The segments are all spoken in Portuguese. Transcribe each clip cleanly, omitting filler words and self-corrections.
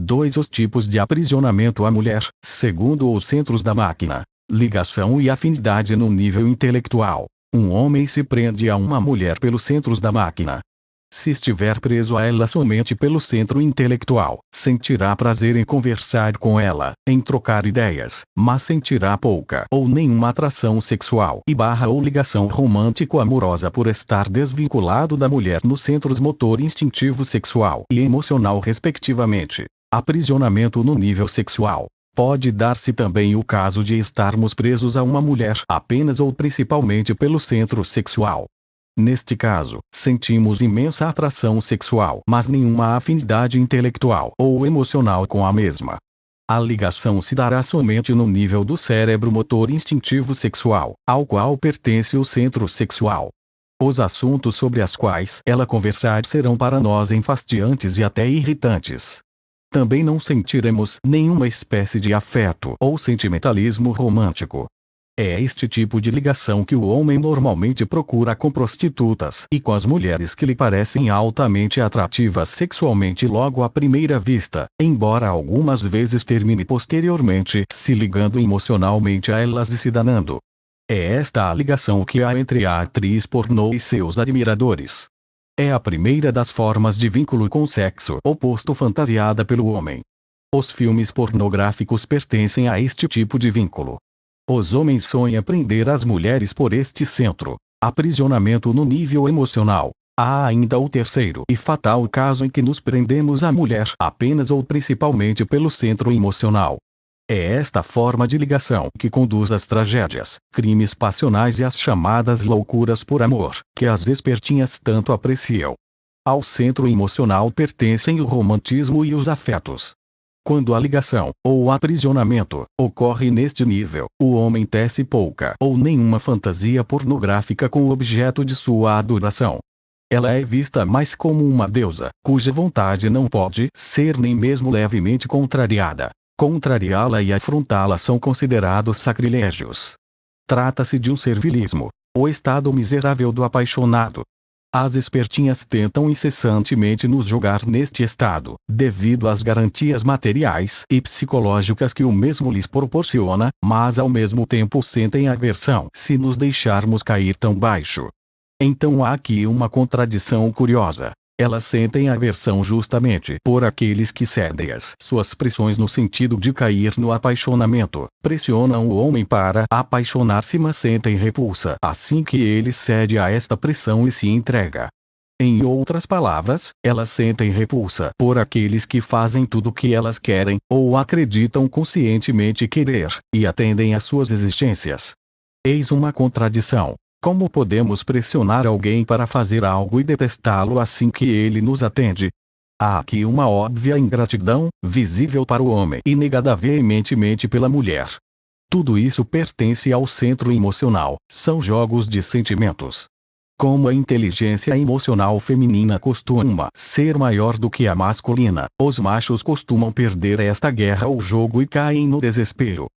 2. Os tipos de aprisionamento à mulher, segundo os centros da máquina. Ligação e afinidade no nível intelectual. Um homem se prende a uma mulher pelos centros da máquina. Se estiver preso a ela somente pelo centro intelectual, sentirá prazer em conversar com ela, em trocar ideias, mas sentirá pouca ou nenhuma atração sexual ou ligação romântico-amorosa por estar desvinculado da mulher nos centros motor instintivo sexual e emocional respectivamente. Aprisionamento no nível sexual. Pode dar-se também o caso de estarmos presos a uma mulher apenas ou principalmente pelo centro sexual. Neste caso, sentimos imensa atração sexual, mas nenhuma afinidade intelectual ou emocional com a mesma. A ligação se dará somente no nível do cérebro motor instintivo sexual, ao qual pertence o centro sexual. Os assuntos sobre os quais ela conversar serão para nós enfastiantes e até irritantes. Também não sentiremos nenhuma espécie de afeto ou sentimentalismo romântico. É este tipo de ligação que o homem normalmente procura com prostitutas e com as mulheres que lhe parecem altamente atrativas sexualmente logo à primeira vista, embora algumas vezes termine posteriormente se ligando emocionalmente a elas e se danando. É esta a ligação que há entre a atriz pornô e seus admiradores. É a primeira das formas de vínculo com o sexo oposto fantasiada pelo homem. Os filmes pornográficos pertencem a este tipo de vínculo. Os homens sonham prender as mulheres por este centro. Aprisionamento no nível emocional. Há ainda o terceiro e fatal caso em que nos prendemos à mulher apenas ou principalmente pelo centro emocional. É esta forma de ligação que conduz às tragédias, crimes passionais e às chamadas loucuras por amor, que as espertinhas tanto apreciam. Ao centro emocional pertencem o romantismo e os afetos. Quando a ligação, ou o aprisionamento, ocorre neste nível, o homem tece pouca ou nenhuma fantasia pornográfica com o objeto de sua adoração. Ela é vista mais como uma deusa, cuja vontade não pode ser nem mesmo levemente contrariada. Contrariá-la e afrontá-la são considerados sacrilégios. Trata-se de um servilismo, o estado miserável do apaixonado. As espertinhas tentam incessantemente nos jogar neste estado, devido às garantias materiais e psicológicas que o mesmo lhes proporciona, mas ao mesmo tempo sentem aversão se nos deixarmos cair tão baixo. Então há aqui uma contradição curiosa. Elas sentem aversão justamente por aqueles que cedem às suas pressões no sentido de cair no apaixonamento, pressionam o homem para apaixonar-se mas sentem repulsa assim que ele cede a esta pressão e se entrega. Em outras palavras, elas sentem repulsa por aqueles que fazem tudo o que elas querem, ou acreditam conscientemente querer, e atendem às suas exigências. Eis uma contradição. Como podemos pressionar alguém para fazer algo e detestá-lo assim que ele nos atende? Há aqui uma óbvia ingratidão, visível para o homem e negada veementemente pela mulher. Tudo isso pertence ao centro emocional, são jogos de sentimentos. Como a inteligência emocional feminina costuma ser maior do que a masculina, os machos costumam perder esta guerra ou jogo e caem no desespero.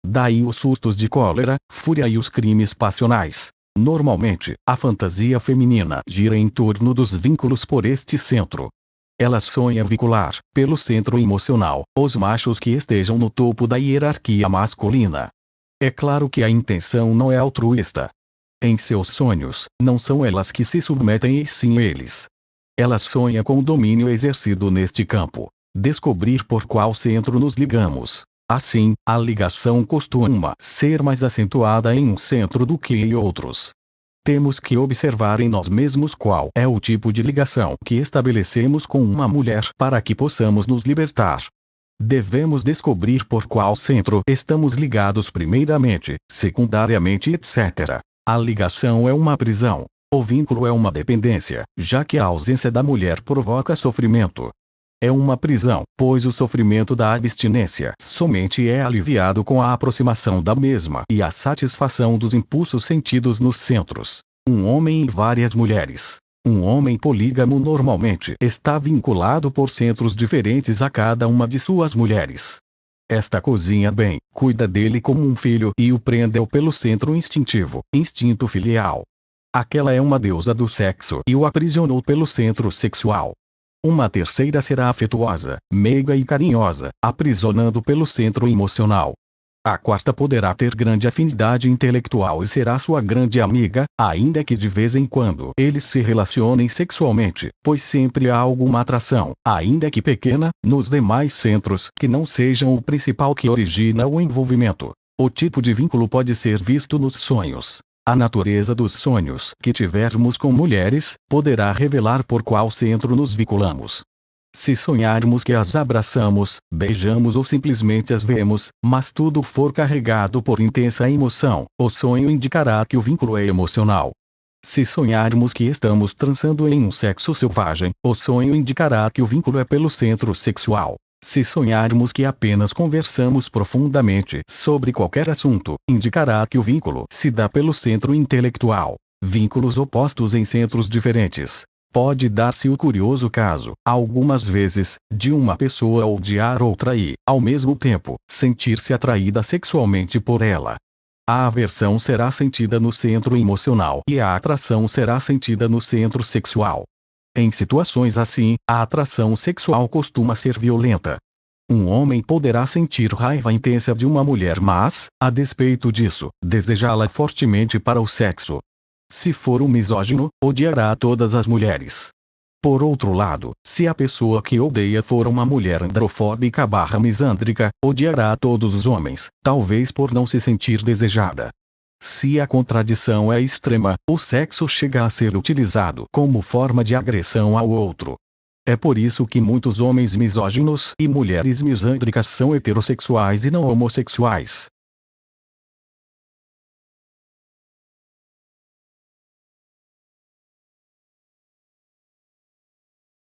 Daí os sustos de cólera, fúria e os crimes passionais. Normalmente, a fantasia feminina gira em torno dos vínculos por este centro. Ela sonha vincular, pelo centro emocional, os machos que estejam no topo da hierarquia masculina. É claro que a intenção não é altruísta. Em seus sonhos, não são elas que se submetem e sim eles. Ela sonha com o domínio exercido neste campo. Descobrir por qual centro nos ligamos. Assim, a ligação costuma ser mais acentuada em um centro do que em outros. Temos que observar em nós mesmos qual é o tipo de ligação que estabelecemos com uma mulher para que possamos nos libertar. Devemos descobrir por qual centro estamos ligados primeiramente, secundariamente etc. A ligação é uma prisão. O vínculo é uma dependência, já que a ausência da mulher provoca sofrimento. É uma prisão, pois o sofrimento da abstinência somente é aliviado com a aproximação da mesma e a satisfação dos impulsos sentidos nos centros. Um homem e várias mulheres. Um homem polígamo normalmente está vinculado por centros diferentes a cada uma de suas mulheres. Esta cozinha bem, cuida dele como um filho e o prendeu pelo centro instintivo, instinto filial. Aquela é uma deusa do sexo e o aprisionou pelo centro sexual. Uma terceira será afetuosa, meiga e carinhosa, aprisionando pelo centro emocional. A quarta poderá ter grande afinidade intelectual e será sua grande amiga, ainda que de vez em quando eles se relacionem sexualmente, pois sempre há alguma atração, ainda que pequena, nos demais centros que não sejam o principal que origina o envolvimento. O tipo de vínculo pode ser visto nos sonhos. A natureza dos sonhos que tivermos com mulheres poderá revelar por qual centro nos vinculamos. Se sonharmos que as abraçamos, beijamos ou simplesmente as vemos, mas tudo for carregado por intensa emoção, o sonho indicará que o vínculo é emocional. Se sonharmos que estamos transando em um sexo selvagem, o sonho indicará que o vínculo é pelo centro sexual. Se sonharmos que apenas conversamos profundamente sobre qualquer assunto, indicará que o vínculo se dá pelo centro intelectual. Vínculos opostos em centros diferentes. Pode dar-se o curioso caso, algumas vezes, de uma pessoa odiar outra e, ao mesmo tempo, sentir-se atraída sexualmente por ela. A aversão será sentida no centro emocional e a atração será sentida no centro sexual. Em situações assim, a atração sexual costuma ser violenta. Um homem poderá sentir raiva intensa de uma mulher, mas, a despeito disso, desejá-la fortemente para o sexo. Se for um misógino, odiará todas as mulheres. Por outro lado, se a pessoa que odeia for uma mulher androfóbica/misândrica, odiará todos os homens, talvez por não se sentir desejada. Se a contradição é extrema, o sexo chega a ser utilizado como forma de agressão ao outro. É por isso que muitos homens misóginos e mulheres misândricas são heterossexuais e não homossexuais.